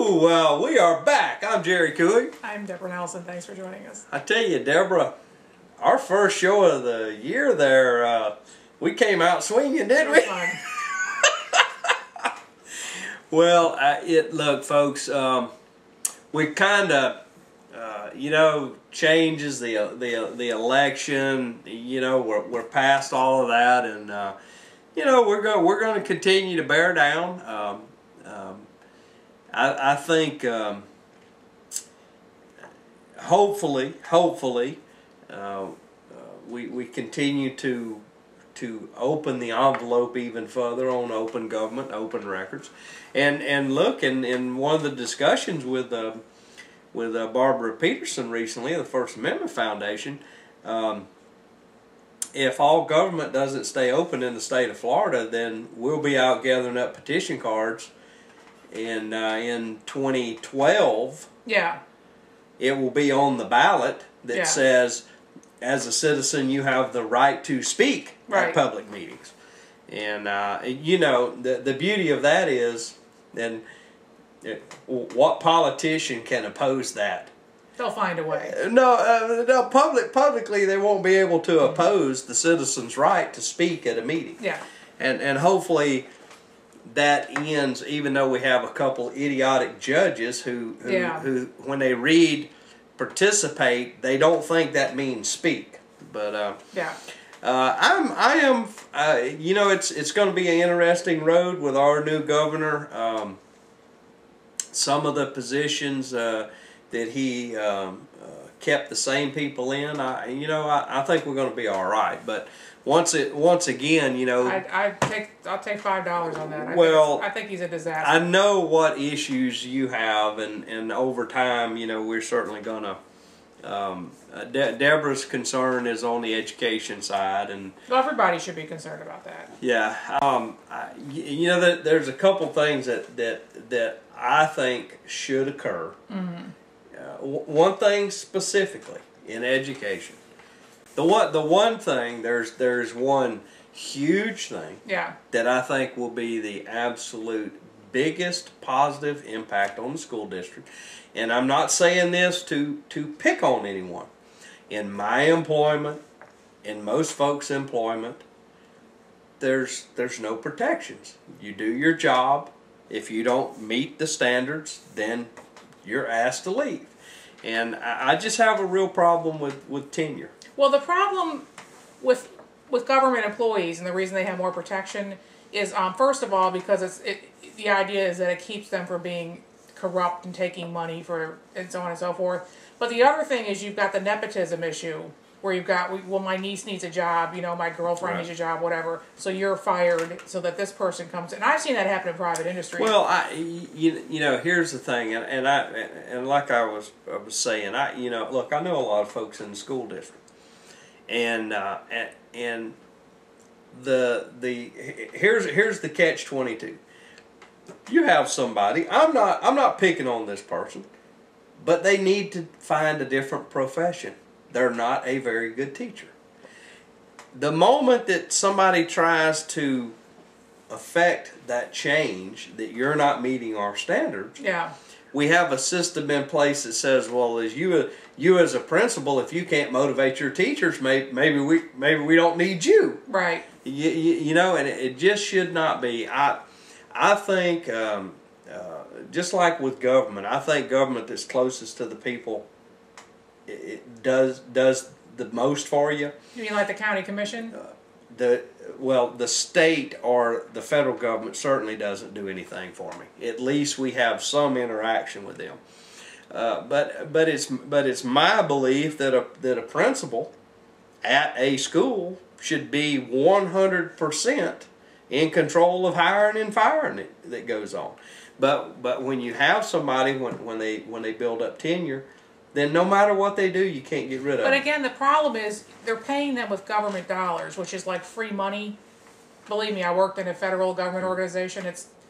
Woo! Well, we are back. I'm Jerry Cooey. I'm Deborah Nelson. Thanks for joining us. I tell you, Deborah, our first show of the year there, we came out swinging, didn't we? Fun. Well, look, folks, we kind of, changes the election. We're past all of that, and we're going to continue to bear down. I think hopefully we continue to open the envelope even further on open government, open records, and look, in one of the discussions with Barbara Peterson recently, the First Amendment Foundation, if all government doesn't stay open in the state of Florida, then we'll be out gathering up petition cards. In 2012, Yeah. it will be on the ballot that Yeah. says, as a citizen, you have the right to speak Right. at public meetings. And the beauty of that is, and what politician can oppose that? They'll find a way. No, publicly they won't be able to oppose the citizen's right to speak at a meeting. Yeah. And hopefully that ends, even though we have a couple idiotic judges who when they read participate, they don't think that means speak. But Yeah. it's going to be an interesting road with our new governor. Some of the positions that he kept the same people in, I think we're going to be all right. But once again, I'll take $5 on that. I think he's a disaster. I know what issues you have, and over time, we're certainly going to. Deborah's concern is on the education side, and Well, everybody should be concerned about that. yeah, there's a couple things that I think should occur. Mm-hmm. One thing specifically in education. The one thing, there's one huge thing Yeah. that I think will be the absolute biggest positive impact on the school district. And I'm not saying this to pick on anyone. In my employment, in most folks' employment, there's no protections. You do your job. If you don't meet the standards, then you're asked to leave. And I just have a real problem with tenure. Well, the problem with government employees, and the reason they have more protection, is first of all because the idea is that it keeps them from being corrupt and taking money and so on and so forth. But the other thing is you've got the nepotism issue, where you've got, well, my niece needs a job, my girlfriend needs a job, whatever, so you're fired so that this person comes in. And I've seen that happen in private industry. Well, here's the thing, and like I was saying, look, I know a lot of folks in the school district, and here's the catch-22. You have somebody. I'm not picking on this person, but they need to find a different profession. They're not a very good teacher. The moment that somebody tries to affect that change, that you're not meeting our standards, Yeah. we have a system in place that says, well, as you as a principal, if you can't motivate your teachers, maybe we don't need you. Right. And it just should not be. I think, just like with government, I think government that's closest to the people, it does the most for you. You mean like the county commission? The state or the federal government certainly doesn't do anything for me. At least we have some interaction with them. But it's my belief that a principal at a school should be 100% in control of hiring and firing that goes on. But when you have somebody, when they build up tenure, then no matter what they do, you can't get rid of them. But again, the problem is they're paying them with government dollars, which is like free money. Believe me, I worked in a federal government organization.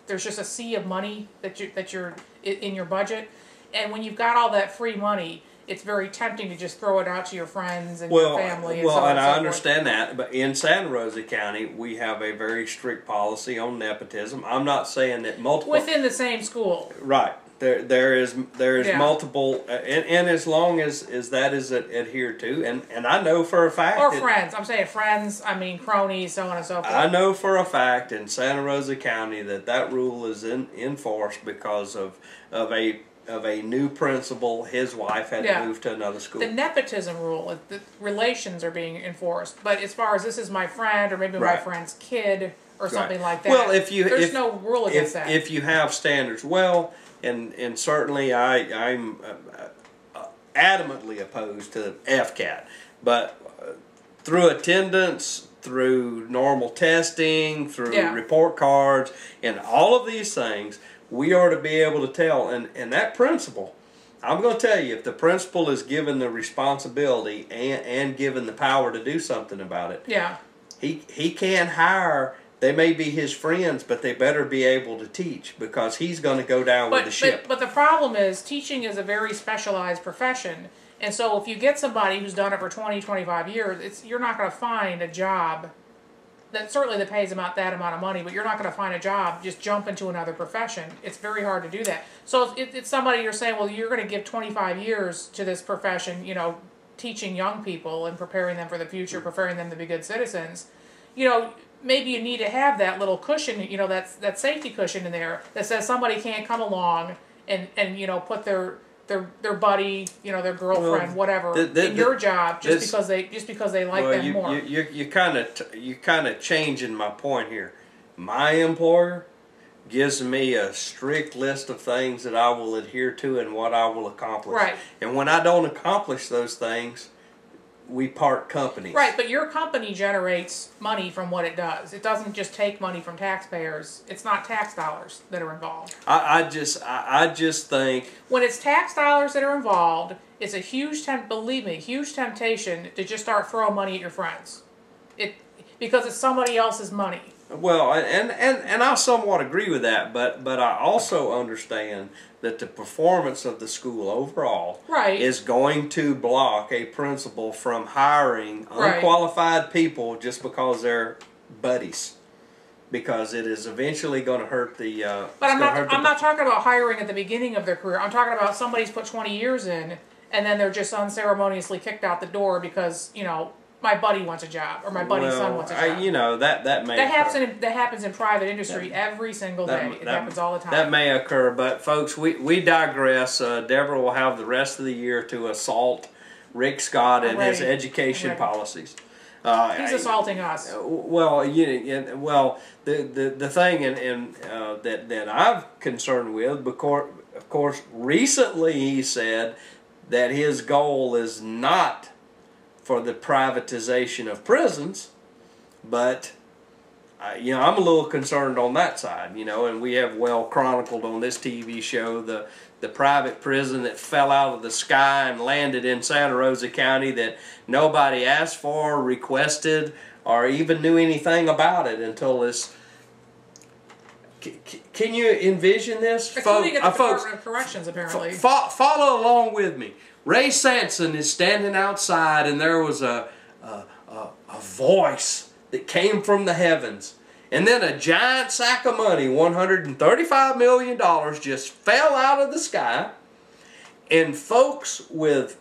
There's just a sea of money that you're in your budget, and when you've got all that free money, it's very tempting to just throw it out to your friends and your family. And and I understand that, but in Santa Rosa County, we have a very strict policy on nepotism. I'm not saying that multiple within the same school. Right. There is Yeah. multiple, and as long as that is adhered to, and I know for a fact, Or friends. I'm saying friends. I mean cronies, so on and so forth. I know for a fact in Santa Rosa County that rule is enforced because of a new principal. His wife had Yeah. to move to another school. The nepotism rule, the relations are being enforced. But as far as this is my friend or maybe my Right. friend's kid or something like that, Well, there's no rule against that. If you have standards, well, and certainly I'm adamantly opposed to FCAT, but through attendance, through normal testing, through Yeah. report cards, and all of these things, we are to be able to tell. And that principal, I'm going to tell you, if the principal is given the responsibility and given the power to do something about it, Yeah. he can hire. They may be his friends, but they better be able to teach because he's going to go down with the ship. But the problem is teaching is a very specialized profession. And so if you get somebody who's done it for 20, 25 years, you're not going to find a job that pays about that amount of money, but you're not going to find a job, just jump into another profession. It's very hard to do that. So it's somebody you're saying, well, you're going to give 25 years to this profession, teaching young people and preparing them for the future, preparing them to be good citizens. Maybe you need to have that little cushion, that safety cushion in there that says somebody can't come along and put their buddy, their girlfriend, whatever, in your job just because they like them more. You kind of changing my point here. My employer gives me a strict list of things that I will adhere to and what I will accomplish. Right. And when I don't accomplish those things, we part companies. Right, but your company generates money from what it does. It doesn't just take money from taxpayers. It's not tax dollars that are involved. I just think when it's tax dollars that are involved, it's a huge temptation to just start throwing money at your friends. Because it's somebody else's money. Well, and I somewhat agree with that, but I also understand that the performance of the school overall is going to block a principal from hiring unqualified people just because they're buddies, because it is eventually going to hurt the. But I'm not talking about hiring at the beginning of their career. I'm talking about somebody's put 20 years in, and then they're just unceremoniously kicked out the door because my buddy wants a job, or my buddy's son wants a job. That happens in private industry every single day. It happens all the time. That may occur, but folks, we digress. Deborah will have the rest of the year to assault Rick Scott and his education policies. He's assaulting us. Well, the thing that I'm concerned with, because of course, recently he said that his goal is not for the privatization of prisons, but I'm a little concerned on that side, and we have well chronicled on this TV show the private prison that fell out of the sky and landed in Santa Rosa County that nobody asked for, requested, or even knew anything about it until this. Can you envision this? Including at the Department of Corrections, apparently. Follow along with me. Ray Sanson is standing outside, and there was a voice that came from the heavens. And then a giant sack of money, $135 million, just fell out of the sky. And folks with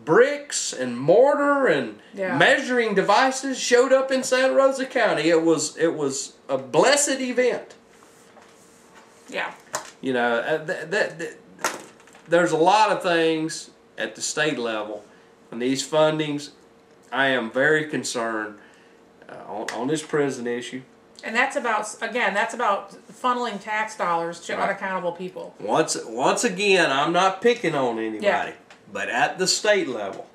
bricks and mortar and measuring devices showed up in Santa Rosa County. It was a blessed event. Yeah. There's a lot of things at the state level, and these fundings, I am very concerned on this prison issue. And that's about funneling tax dollars to unaccountable people. Once again, I'm not picking on anybody, but at the state level,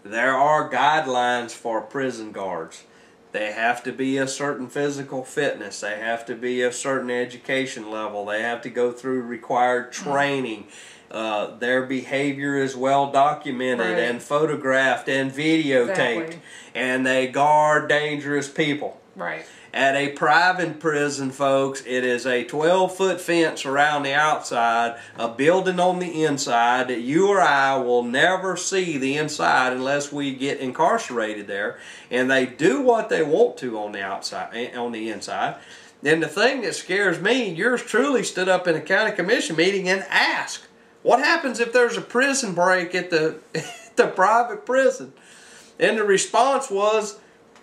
there are guidelines for prison guards. They have to be a certain physical fitness. They have to be a certain education level. They have to go through required training. Their behavior is well documented and photographed and videotaped. And they guard dangerous people. Right. At a private prison, folks, it is a 12-foot fence around the outside, a building on the inside that you or I will never see the inside unless we get incarcerated there. And they do what they want to on the outside, on the inside. And the thing that scares me, yours truly stood up in a county commission meeting and asked, what happens if there's a prison break at the private prison? And the response was,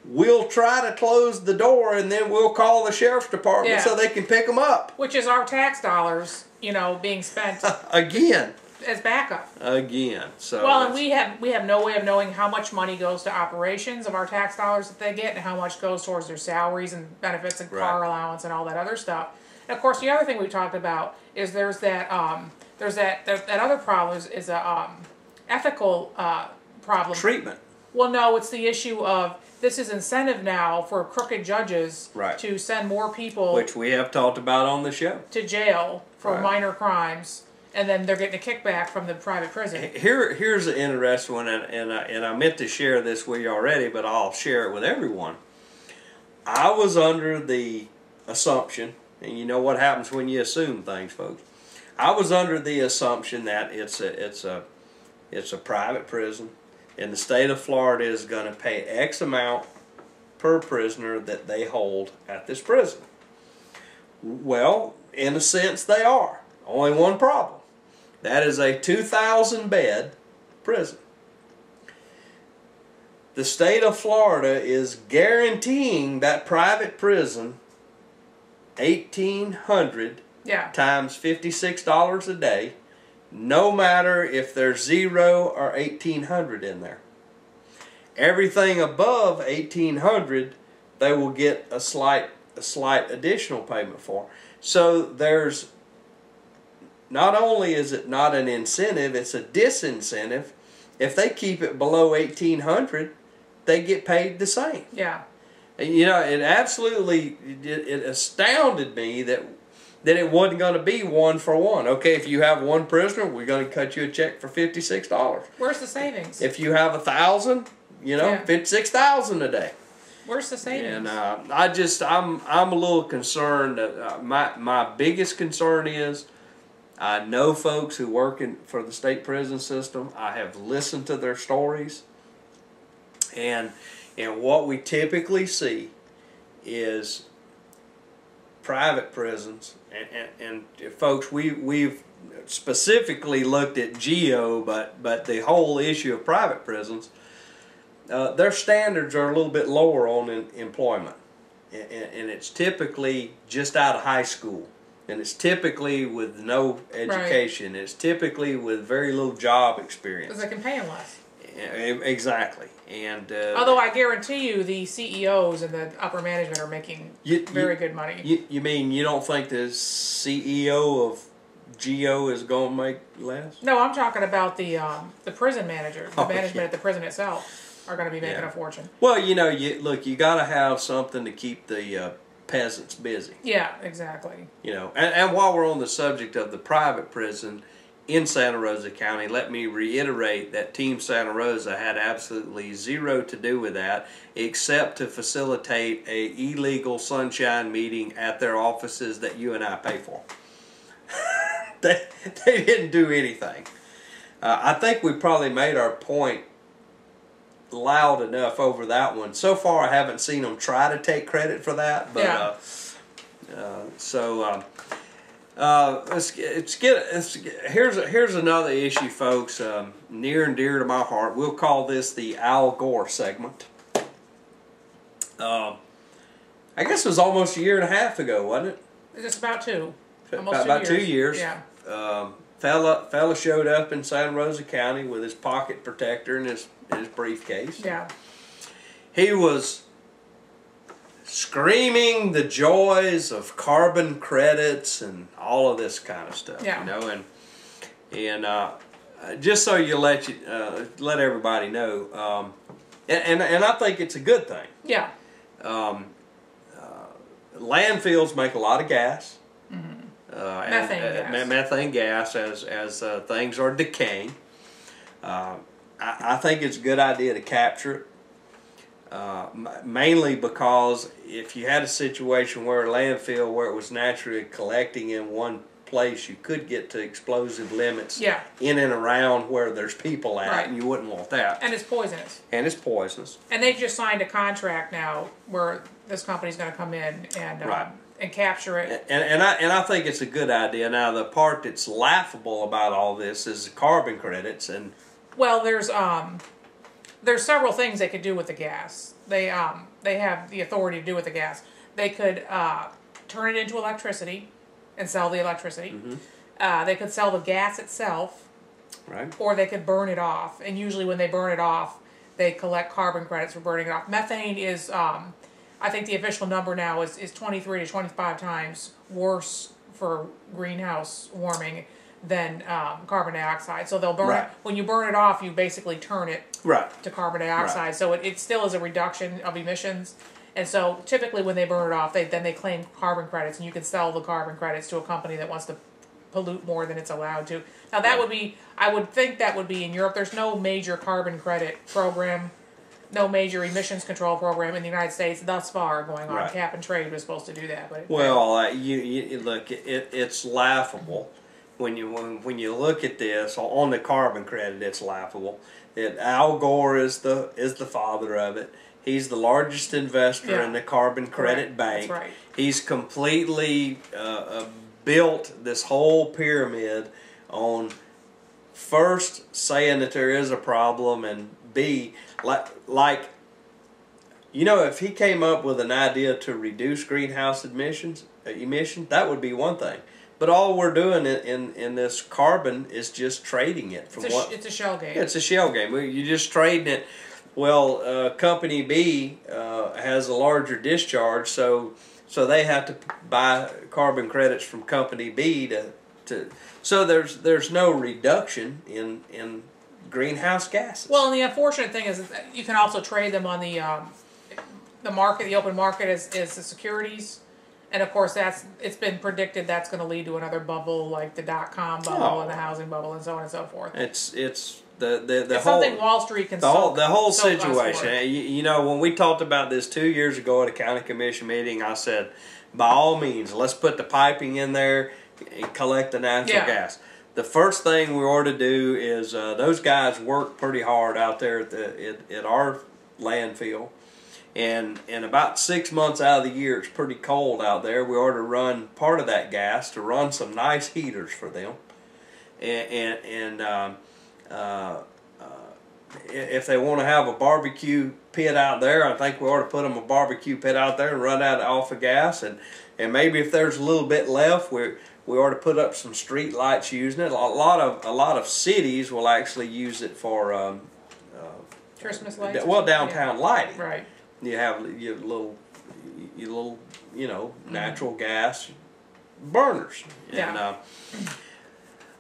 we'll try to close the door and then we'll call the sheriff's department so they can pick them up. Which is our tax dollars, being spent again as backup. Again. So well, and we have no way of knowing how much money goes to operations of our tax dollars that they get and how much goes towards their salaries and benefits and car allowance and all that other stuff. And of course, the other thing we talked about is there's that other problem is a ethical problem. Treatment. Well, no, it's the issue of this is incentive now for crooked judges to send more people, which we have talked about on the show, to jail for minor crimes, and then they're getting a kickback from the private prison. Here's an interesting one, and I meant to share this with you already, but I'll share it with everyone. I was under the assumption, and you know what happens when you assume things, folks. I was under the assumption that it's a private prison, and the state of Florida is going to pay X amount per prisoner that they hold at this prison. Well, in a sense they are. Only one problem. That is a 2,000 bed prison. The state of Florida is guaranteeing that private prison $1,800 times $56 a day, no matter if there's 0 or 1,800 in there. Everything above 1,800, they will get a slight additional payment for. So there's, not only is it not an incentive, it's a disincentive. If they keep it below 1,800, they get paid the same. Yeah. You know, it absolutely, it astounded me that it wasn't going to be 1 for 1. Okay, if you have one prisoner, we're going to cut you a check for $56. Where's the savings? If you have 1,000, $56,000 a day. Where's the savings? And I'm a little concerned. My biggest concern is, I know folks who work for the state prison system. I have listened to their stories, and what we typically see is private prisons, and folks, we've specifically looked at GEO, but the whole issue of private prisons, their standards are a little bit lower on employment, and it's typically just out of high school, and it's typically with no education. It's typically with very little job experience. Because they can pay them less. Exactly. And although I guarantee you the CEOs and the upper management are making very good money. You mean you don't think the CEO of GEO is going to make less? No, I'm talking about the prison manager, the management at the prison itself are going to be making a fortune. Well, you got to have something to keep the peasants busy. Yeah, exactly. And while we're on the subject of the private prison in Santa Rosa County, let me reiterate that Team Santa Rosa had absolutely zero to do with that, except to facilitate an illegal sunshine meeting at their offices that you and I pay for. They didn't do anything. I think we probably made our point loud enough over that one. So far, I haven't seen them try to take credit for that, but here's another issue, folks, near and dear to my heart. We'll call this the Al Gore segment. I guess it was almost a year and a half ago, wasn't it? It's about 2. About 2 years. Yeah. Fella showed up in Santa Rosa County with his pocket protector and his briefcase. Yeah. He was screaming the joys of carbon credits and all of this kind of stuff. Yeah. And just so you let everybody know, and I think it's a good thing. Yeah. Landfills make a lot of gas. Mm-hmm. Methane gas as things are decaying. I think it's a good idea to capture it. Mainly because if you had a situation where a landfill where it was naturally collecting in one place, you could get to explosive limits Yeah. in and around where there's people at, Right. and you wouldn't want that. And it's poisonous. And it's poisonous. And they've just signed a contract now where this company's going to come in and Right. and capture it. And I think it's a good idea. Now, the part that's laughable about all this is the carbon credits. And Well, there's several things they could do with the gas. They have the authority to do with the gas. They could turn it into electricity and sell the electricity. They could sell the gas itself, right, or they could burn it off. And usually when they burn it off, they collect carbon credits for burning it off. Methane is, I think the official number now is 23 to 25 times worse for greenhouse warming than carbon dioxide. So they'll burn Right. it. When you burn it off, you basically turn it right, to carbon dioxide. Right. So it still is a reduction of emissions. And so typically when they burn it off, they claim carbon credits, and you can sell the carbon credits to a company that wants to pollute more than it's allowed to. Now that would be, I would think that would be in Europe. There's no major carbon credit program, no major emissions control program in the United States thus far going on. Right. Cap and Trade was supposed to do that, but well, you look, it's laughable when you look at this on the carbon credit. It's laughable that Al Gore is the father of it. He's the largest investor in the carbon credit bank. That's right. He's completely built this whole pyramid on first saying that there is a problem, and B, like you know, if he came up with an idea to reduce greenhouse emission, that would be one thing. But all we're doing in this carbon is just trading it from it's a shell game. It's a shell game. You're just trading it. Well, Company B has a larger discharge, so they have to buy carbon credits from Company B to. So there's no reduction in greenhouse gases. Well, and the unfortunate thing is that you can also trade them on the market. The open market is the securities, and of course it's been predicted that's going to lead to another bubble like the .com bubble and the housing bubble and so on and so forth. It's it's whole something Wall Street can the whole soak us situation. for. You know, when we talked about this 2 years ago at a county commission meeting, I said, by all means, let's put the piping in there and collect the natural gas. The first thing we ought to do is those guys work pretty hard out there at our landfill. And about 6 months out of the year, it's pretty cold out there. We ought to run part of that gas to run some nice heaters for them. If they want to have a barbecue pit out there, I think we ought to put them a barbecue pit out there and run out off of gas. And maybe if there's a little bit left, we ought to put up some street lights using it. A lot of cities will actually use it for Christmas lights. Well, downtown lighting. Right. You have your little natural gas burners. Yeah.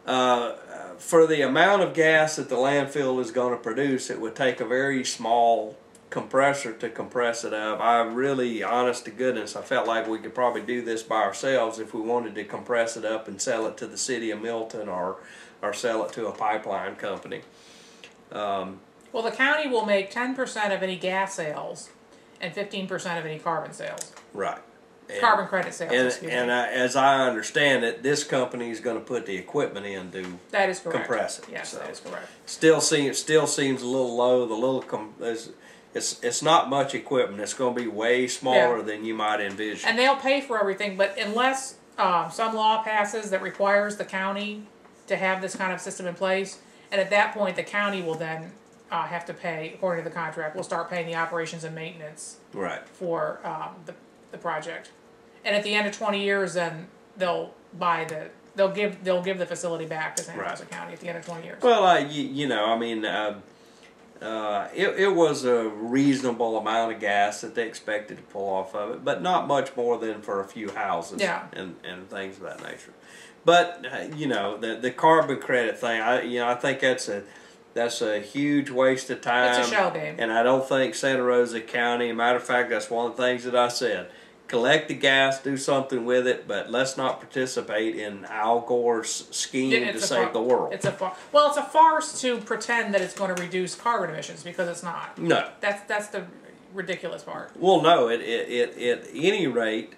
And for the amount of gas that the landfill is going to produce, it would take a very small compressor to compress it up. I really, honest to goodness, I felt like we could probably do this by ourselves if we wanted to compress it up and sell it to the city of Milton or sell it to a pipeline company. Well, the county will make 10% of any gas sales and 15% of any carbon sales. Right. Carbon credit sales. And as I understand it, this company is going to put the equipment in to that is correct. compress it. Yes, so that is correct. Still seems a little low. It's not much equipment. It's going to be way smaller than you might envision. And they'll pay for everything, but unless some law passes that requires the county to have this kind of system in place, and at that point the county will then have to pay, according to the contract, we'll start paying the operations and maintenance right. for the project. And at the end of 20 years, then they'll give the facility back to Santa Rosa County at the end of 20 years. Well, it was a reasonable amount of gas that they expected to pull off of it, but not much more than for a few houses and things of that nature. But the carbon credit thing, I think that's a huge waste of time. It's a shell game. And I don't think Santa Rosa County, matter of fact, that's one of the things that I said. Collect the gas, do something with it, but let's not participate in Al Gore's scheme to save the world. It's a farce to pretend that it's going to reduce carbon emissions, because it's not. No. That's the ridiculous part. Well, no, at any rate,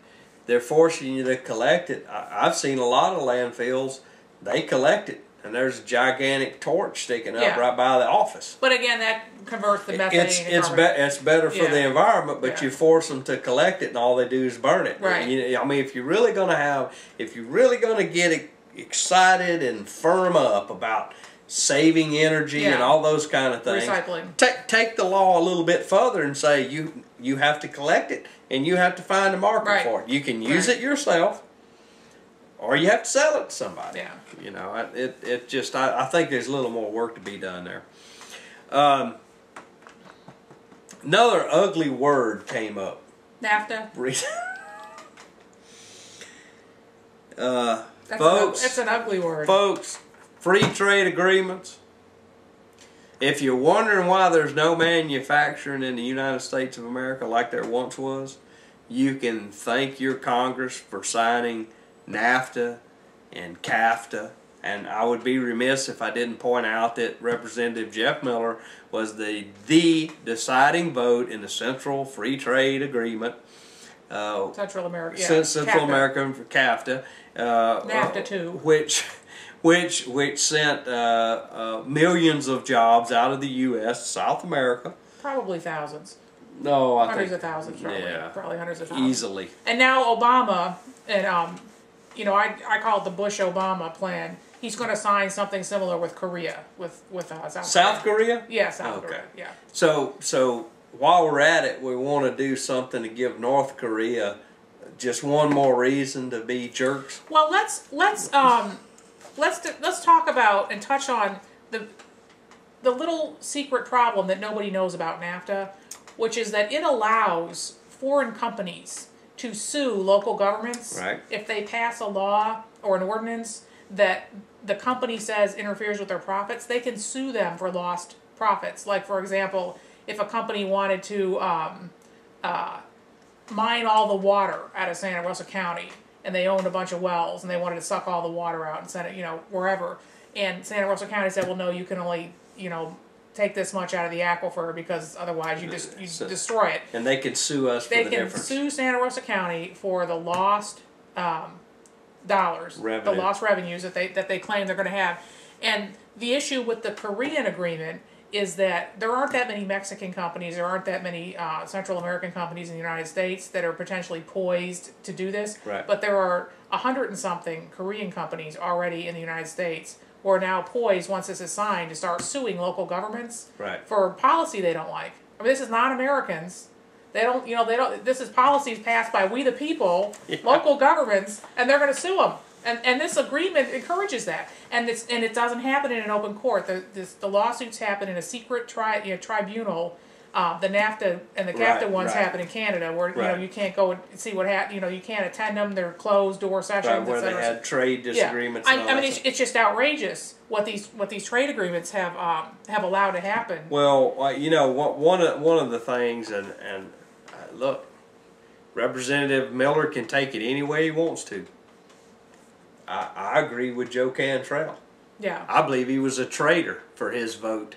they're forcing you to collect it. I've seen a lot of landfills, they collect it, and there's a gigantic torch sticking up right by the office. But again, that converts the methane to carbon. It's better for the environment, but you force them to collect it, and all they do is burn it. Right. I mean, if you're really going to get excited and firm up about saving energy and all those kind of things, recycling. Take the law a little bit further and say you have to collect it and you have to find a market for it. You can use it yourself, or you have to sell it to somebody. Yeah. You know, I think there's a little more work to be done there. Another ugly word came up. NAFTA. Folks, that's an ugly word. Folks, free trade agreements. If you're wondering why there's no manufacturing in the United States of America like there once was, you can thank your Congress for signing NAFTA and CAFTA. And I would be remiss if I didn't point out that Representative Jeff Miller was the deciding vote in the Central Free Trade Agreement. Central America, Central American for CAFTA. NAFTA too. Which sent millions of jobs out of the U.S. to South America. Probably thousands. No, I hundreds think, of thousands, probably. Yeah, probably hundreds of thousands. Easily. And now Obama, and you know, I call it the Bush-Obama plan. He's going to sign something similar with Korea, with South Korea. Yeah, South Korea. Yeah. So while we're at it, we want to do something to give North Korea just one more reason to be jerks. Well, let's talk about and touch on the little secret problem that nobody knows about NAFTA, which is that it allows foreign companies to sue local governments if they pass a law or an ordinance that the company says interferes with their profits. They can sue them for lost profits. Like, for example, if a company wanted to mine all the water out of Santa Rosa County, and they owned a bunch of wells, and they wanted to suck all the water out and send it, wherever. And Santa Rosa County said, well, no, you can only, take this much out of the aquifer because otherwise you destroy it. And they can sue us for the difference. They can sue Santa Rosa County for the lost dollars, the lost revenues that they claim they're going to have. And the issue with the Korean agreement is that there aren't that many Mexican companies, there aren't that many Central American companies in the United States that are potentially poised to do this. Right. But there are 100 and something Korean companies already in the United States who are now poised, once this is signed, to start suing local governments for policy they don't like. I mean, this is not Americans. They don't, this is policies passed by we the people, local governments, and they're going to sue them. And this agreement encourages that, and it doesn't happen in an open court. The lawsuits happen in a secret tribunal. The NAFTA and the CAFTA ones happen in Canada, where you can't go and see what happened. You can't attend them. They're closed door sessions. Where they had trade disagreements. Yeah. I mean, it's just outrageous what these trade agreements have allowed to happen. Well, one of the things, and look, Representative Miller can take it any way he wants to. I agree with Joe Cantrell. Yeah. I believe he was a traitor for his vote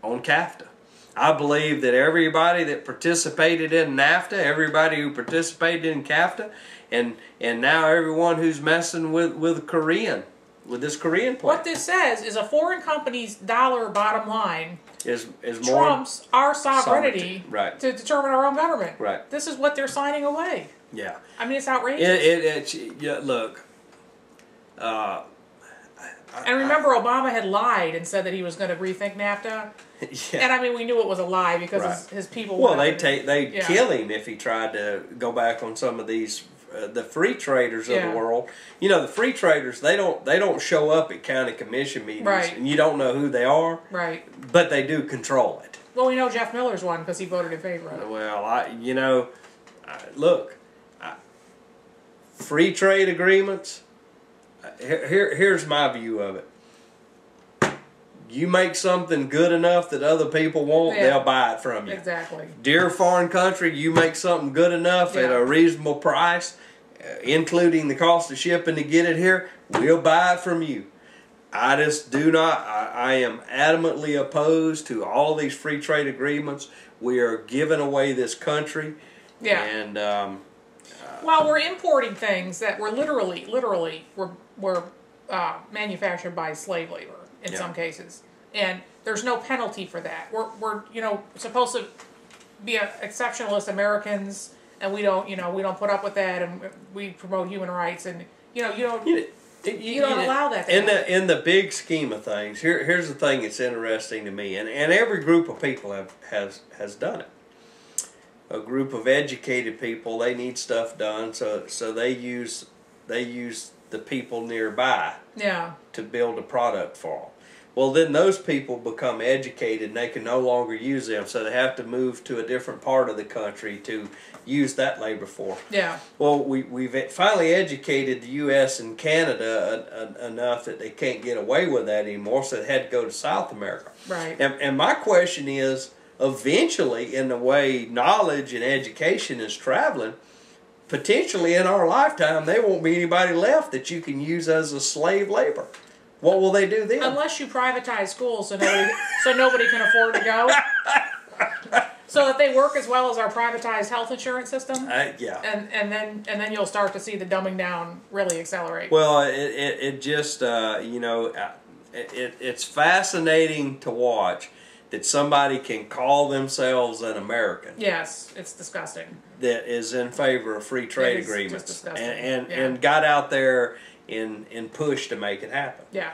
on CAFTA. I believe that everybody that participated in NAFTA, everybody who participated in CAFTA, and now everyone who's messing with this Korean plan. What this says is a foreign company's dollar bottom line is trumps our sovereignty to determine our own government. Right. This is what they're signing away. Yeah. I mean, it's outrageous. Look. And remember, Obama had lied and said that he was going to rethink NAFTA. Yeah. And I mean, we knew it was a lie because his people. Well, they'd kill him if he tried to go back on some of these the free traders of the world. The free traders, they don't show up at county commission meetings, and you don't know who they are. Right. But they do control it. Well, we know Jeff Miller's one because he voted in favor of it. Well, look, free trade agreements. Here's my view of it. You make something good enough that other people want, they'll buy it from you. Exactly. Dear foreign country, you make something good enough at a reasonable price, including the cost of shipping to get it here, we'll buy it from you. I just do not. I am adamantly opposed to all these free trade agreements. We are giving away this country. Yeah. And well, we're importing things that were literally were manufactured by slave labor in some cases, and there's no penalty for that. We're supposed to be exceptionalist Americans, and we don't put up with that, and we promote human rights, and you don't allow that. In the big scheme of things, here's the thing that's interesting to me, and every group of people has done it. A group of educated people, they need stuff done, so they use the people nearby to build a product for them. Well, then those people become educated and they can no longer use them, so they have to move to a different part of the country to use that labor force. Yeah. Well, we've finally educated the U.S. and Canada enough that they can't get away with that anymore, so they had to go to South America. Right. And my question is, eventually, in the way knowledge and education is traveling, potentially in our lifetime, there won't be anybody left that you can use as a slave labor. What will they do then? Unless you privatize schools so nobody can afford to go. So that they work as well as our privatized health insurance system. Yeah. And then you'll start to see the dumbing down really accelerate. Well, it just it's fascinating to watch that somebody can call themselves an American. Yes, it's disgusting. That is in favor of free trade agreements, just disgusting. and got out there and pushed to make it happen. Yeah.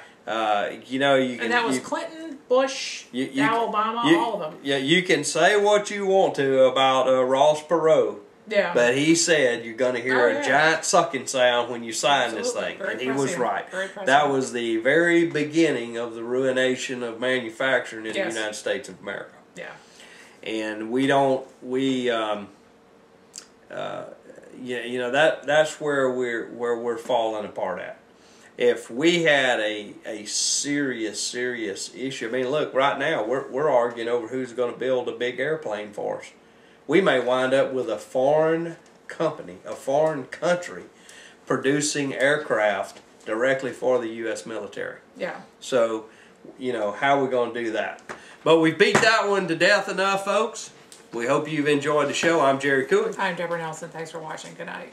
You can. And that was Clinton, Bush, now Obama, all of them. Yeah, you can say what you want to about Ross Perot. Yeah. But he said you're going to hear a giant sucking sound when you sign this thing. Very and he was right. Very that was the very beginning of the ruination of manufacturing in the United States of America. Yeah. And that's where we're falling apart at. If we had a serious issue, I mean, look, right now we're arguing over who's going to build a big airplane for us. We may wind up with a foreign company, a foreign country, producing aircraft directly for the U.S. military. Yeah. So, how are we going to do that? But we beat that one to death enough, folks. We hope you've enjoyed the show. I'm Jerry Cooley. I'm Deborah Nelson. Thanks for watching. Good night.